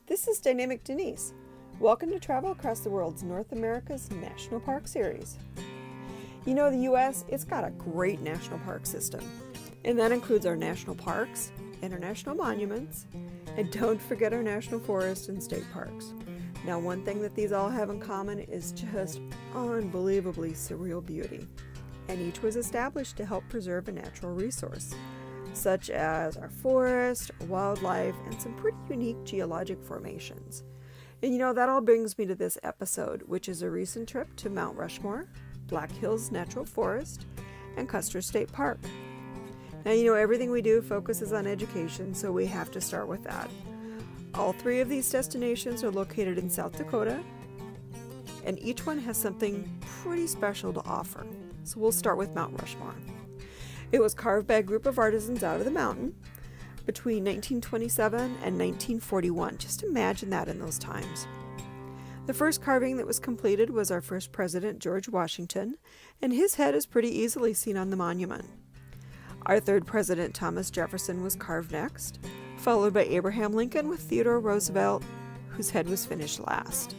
This is Dynamic Denise. Welcome to Travel Across the World's North America's National Park Series. You know, the U.S., it's got a great national park system, and that includes our national parks, international monuments, and don't forget our national forests and state parks. Now, one thing that these all have in common is just unbelievably surreal beauty, and each was established to help preserve a natural resource, such as our forest, wildlife, and some pretty unique geologic formations. And you know, that all brings me to this episode, which is a recent trip to Mount Rushmore, Black Hills Natural Forest, and Custer State Park. Now, you know, everything we do focuses on education, so we have to start with that. All three of these destinations are located in South Dakota, and each one has something pretty special to offer. So we'll start with Mount Rushmore. It was carved by a group of artisans out of the mountain between 1927 and 1941. Just imagine that in those times. The first carving that was completed was our first president, George Washington, and his head is pretty easily seen on the monument. Our third president, Thomas Jefferson, was carved next, followed by Abraham Lincoln with Theodore Roosevelt, whose head was finished last.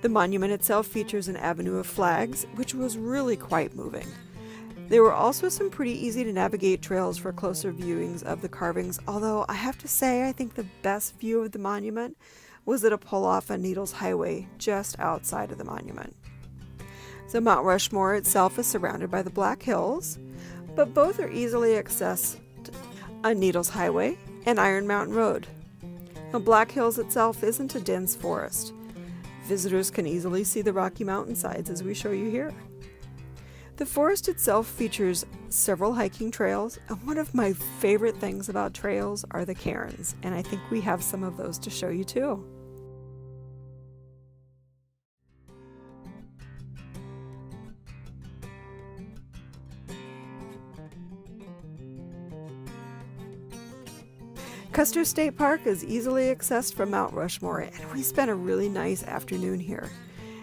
The monument itself features an avenue of flags, which was really quite moving. There were also some pretty easy to navigate trails for closer viewings of the carvings, although I have to say I think the best view of the monument was at a pull-off on Needles Highway just outside of the monument. So Mount Rushmore itself is surrounded by the Black Hills, but both are easily accessed on Needles Highway and Iron Mountain Road. Now, Black Hills itself isn't a dense forest. Visitors can easily see the Rocky Mountain sides as we show you here. The forest itself features several hiking trails, and one of my favorite things about trails are the cairns, and I think we have some of those to show you too. Custer State Park is easily accessed from Mount Rushmore, and we spent a really nice afternoon here,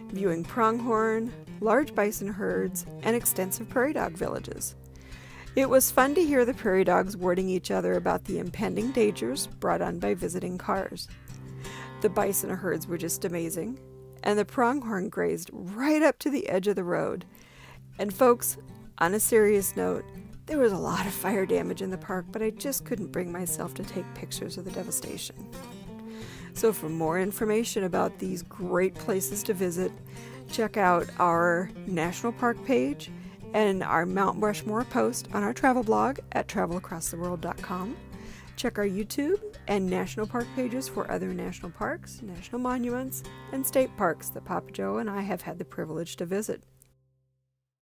viewing pronghorn, large bison herds, and extensive prairie dog villages. It was fun to hear the prairie dogs warning each other about the impending dangers brought on by visiting cars. The bison herds were just amazing, and the pronghorn grazed right up to the edge of the road. And folks, on a serious note, there was a lot of fire damage in the park, but I just couldn't bring myself to take pictures of the devastation. So for more information about these great places to visit, check out our national park page and our Mount Rushmore post on our travel blog at travelacrosstheworld.com. Check our YouTube and national park pages for other national parks, national monuments, and state parks that Papa Joe and I have had the privilege to visit.